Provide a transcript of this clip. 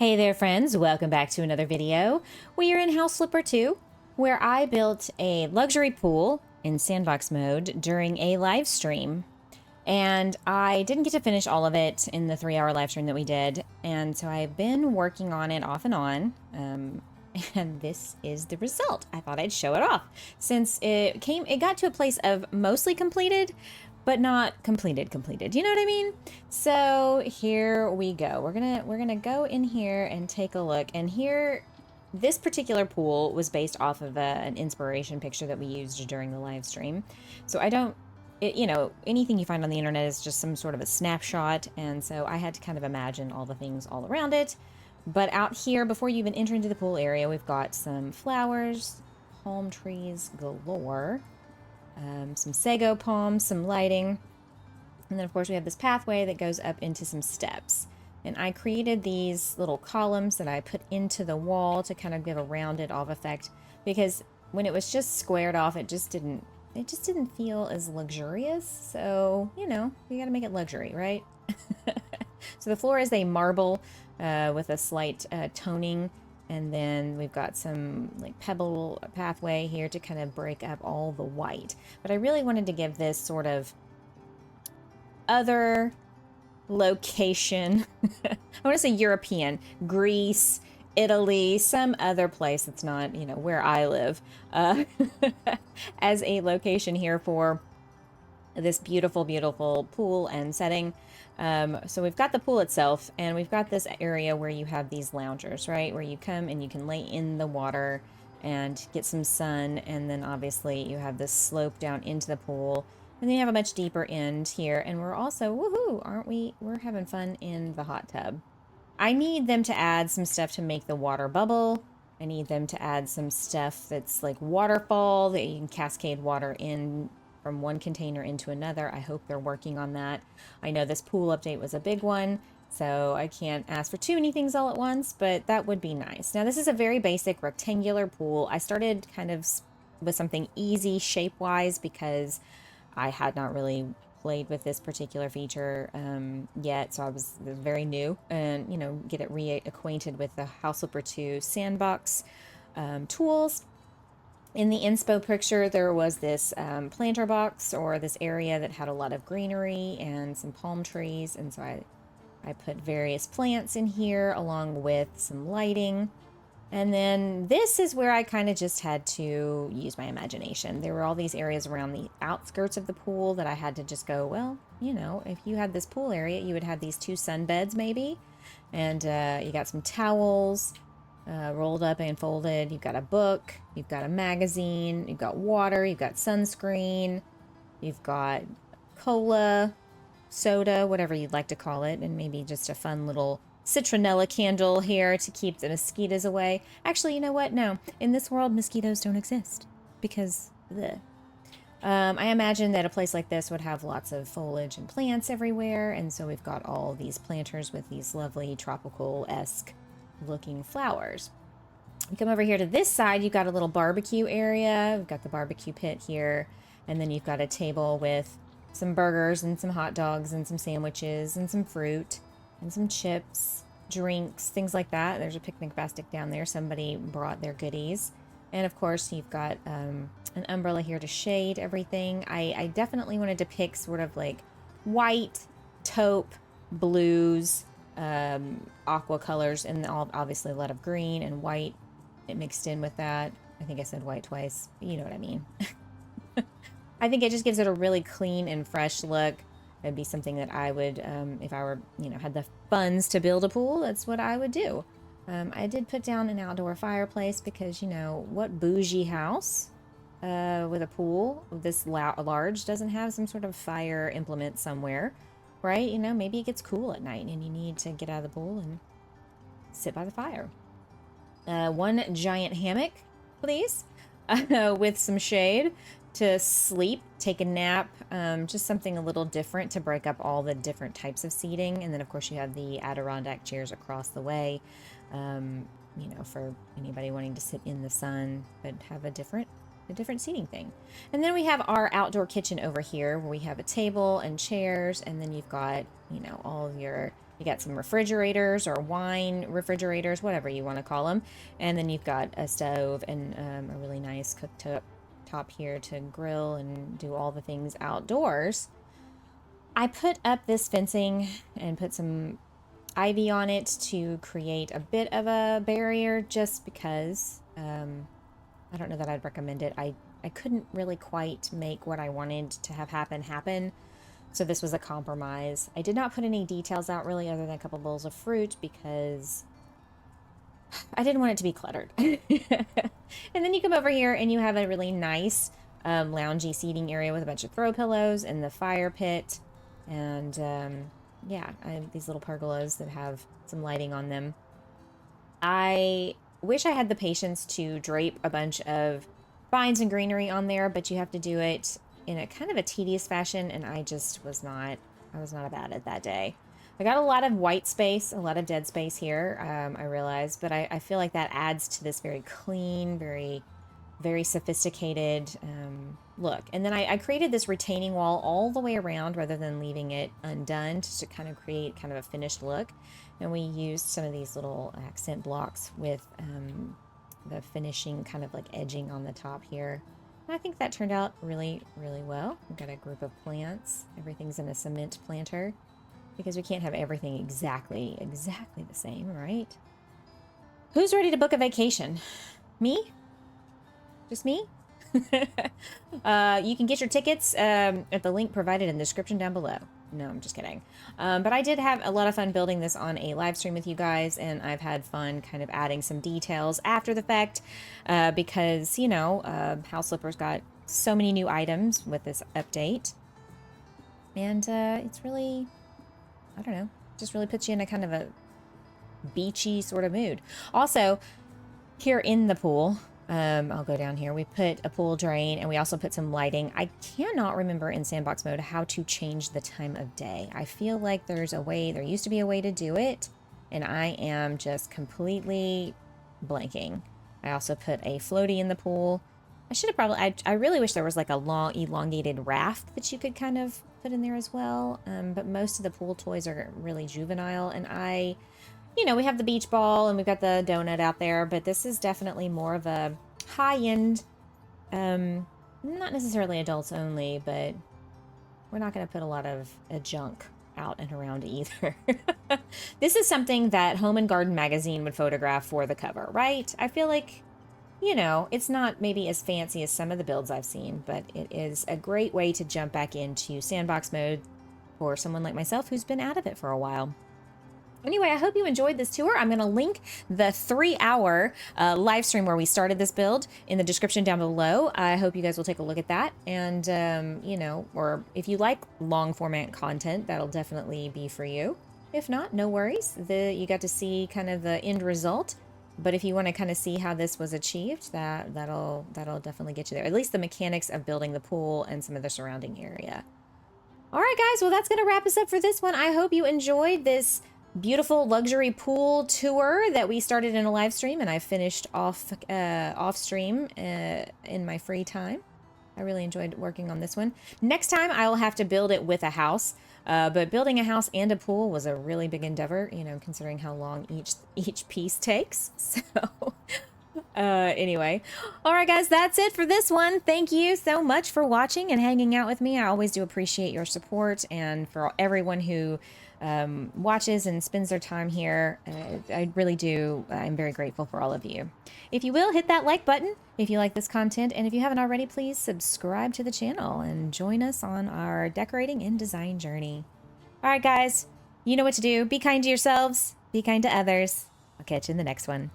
Hey there friends, welcome back to another video. We are in House Flipper 2, where I built a luxury pool in Sandbox mode during a live stream. And I didn't get to finish all of it in the 3-hour live stream that we did, and so I've been working on it off and on, and this is the result. I thought I'd show it off, since it got to a place of mostly completed, but not completed. You know what I mean? So here we go. We're gonna go in here and take a look. And here, this particular pool was based off of an inspiration picture that we used during the live stream. So I don't, you know, anything you find on the internet is just some sort of a snapshot. And so I had to kind of imagine all the things all around it. But out here, before you even enter into the pool area, we've got some flowers, palm trees galore. Some sago palms, some lighting, and then of course we have this pathway that goes up into some steps. And I created these little columns that I put into the wall to kind of give a rounded off effect, because when it was just squared off, it just didn't feel as luxurious. So, you know, you gotta make it luxury, right? So the floor is a marble with a slight toning. And then we've got some like pebble pathway here to kind of break up all the white. But I really wanted to give this sort of other location. I want to say European, Greece, Italy, some other place that's not, you know, where I live, as a location here for this beautiful, beautiful pool and setting. So we've got the pool itself, and we've got this area where you have these loungers, right? Where you come and you can lay in the water and get some sun, and then obviously you have this slope down into the pool, and then you have a much deeper end here, and we're also, woohoo, aren't we? We're having fun in the hot tub. I need them to add some stuff to make the water bubble. I need them to add some stuff that's like waterfall, that you can cascade water in from one container into another. I hope they're working on that. I know this pool update was a big one, so I can't ask for too many things all at once, but that would be nice. Now this is a very basic rectangular pool. I started kind of with something easy shape-wise because I had not really played with this particular feature yet, so I was very new, and you know, get it reacquainted with the House Flipper 2 Sandbox tools. In the inspo picture, there was this planter box, or this area that had a lot of greenery and some palm trees, and so I put various plants in here along with some lighting. And then this is where I kind of just had to use my imagination. There were all these areas around the outskirts of the pool that I had to just go, well, you know, if you had this pool area, you would have these 2 sunbeds maybe, and you got some towels, rolled up and folded. You've got a book, you've got a magazine, you've got water, you've got sunscreen, you've got cola, soda, whatever you'd like to call it, and maybe just a fun little citronella candle here to keep the mosquitoes away. Actually, you know what? No, in this world, mosquitoes don't exist because bleh. I imagine that a place like this would have lots of foliage and plants everywhere, and so we've got all these planters with these lovely tropical-esque looking flowers. You come over here to this side, you've got a little barbecue area. We've got the barbecue pit here, and then you've got a table with some burgers and some hot dogs and some sandwiches and some fruit and some chips, drinks, things like that. There's a picnic basket down there. Somebody brought their goodies. And of course, you've got an umbrella here to shade everything. I definitely wanted to pick sort of like white, taupe, blues, aqua colors, and obviously a lot of green and white it mixed in with that. I think I said white twice, but you know what I mean. I think it just gives it a really clean and fresh look. It'd be something that I would, if I were, you know, had the funds to build a pool, that's what I would do. I did put down an outdoor fireplace because, you know, what bougie house with a pool this large doesn't have some sort of fire implement somewhere, right? You know, maybe it gets cool at night and you need to get out of the pool and sit by the fire. One giant hammock, please, with some shade to sleep, take a nap, just something a little different to break up all the different types of seating. And then of course you have the Adirondack chairs across the way, you know, for anybody wanting to sit in the sun but have a different a different seating thing. And then we have our outdoor kitchen over here where we have a table and chairs, and then you've got, you know, all of your, you got some refrigerators or wine refrigerators, whatever you want to call them. And then you've got a stove and a really nice cooktop here to grill and do all the things outdoors. I put up this fencing and put some ivy on it to create a bit of a barrier just because I don't know that I'd recommend it. I couldn't really quite make what I wanted to have happen. So this was a compromise. I did not put any details out really other than a couple bowls of fruit because I didn't want it to be cluttered. And then you come over here and you have a really nice loungy seating area with a bunch of throw pillows and the fire pit. And yeah, I have these little pergolas that have some lighting on them. I wish I had the patience to drape a bunch of vines and greenery on there, but you have to do it in a kind of a tedious fashion, and I just was not about it that day. I got a lot of white space, a lot of dead space here, I realized, but I feel like that adds to this very clean, very sophisticated look. And then I created this retaining wall all the way around rather than leaving it undone to kind of create kind of a finished look. And we used some of these little accent blocks with the finishing kind of like edging on the top here. And I think that turned out really, really well. We've got a group of plants. Everything's in a cement planter because we can't have everything exactly the same, right? Who's ready to book a vacation? Me? Just me? You can get your tickets at the link provided in the description down below. No, I'm just kidding. But I did have a lot of fun building this on a live stream with you guys, and I've had fun kind of adding some details after the fact because, you know, House Slippers got so many new items with this update. And it's really, I don't know, just really puts you in a kind of a beachy sort of mood. Also, here in the pool, I'll go down here. We put a pool drain and we also put some lighting. I cannot remember in Sandbox mode how to change the time of day. I feel like there used to be a way to do it, and I am just completely blanking. I also put a floaty in the pool. I should have probably, I really wish there was like a long elongated raft that you could kind of put in there as well. But most of the pool toys are really juvenile, and you know, we have the beach ball and we've got the donut out there, but this is definitely more of a high-end, not necessarily adults only, but we're not going to put a lot of junk out and around either. This is something that Home and Garden magazine would photograph for the cover, right? I feel like, you know, it's not maybe as fancy as some of the builds I've seen, but it is a great way to jump back into Sandbox mode for someone like myself who's been out of it for a while. Anyway, I hope you enjoyed this tour. I'm going to link the 3-hour live stream where we started this build in the description down below. I hope you guys will take a look at that. And, you know, or if you like long format content, that'll definitely be for you. If not, no worries. You got to see kind of the end result. But if you want to kind of see how this was achieved, that'll definitely get you there. At least the mechanics of building the pool and some of the surrounding area. All right, guys. Well, that's going to wrap us up for this one. I hope you enjoyed this beautiful luxury pool tour that we started in a live stream and I finished off stream in my free time. I really enjoyed working on this one. Next time I'll have to build it with a house, but building a house and a pool was a really big endeavor, you know, considering how long each piece takes. So anyway, all right, guys, that's it for this one. Thank you so much for watching and hanging out with me. I always do appreciate your support, and for everyone who watches and spends their time here. I really do. I'm very grateful for all of you. If you will, hit that like button if you like this content, and if you haven't already, please subscribe to the channel and join us on our decorating and design journey. All right, guys, you know what to do. Be kind to yourselves. Be kind to others. I'll catch you in the next one.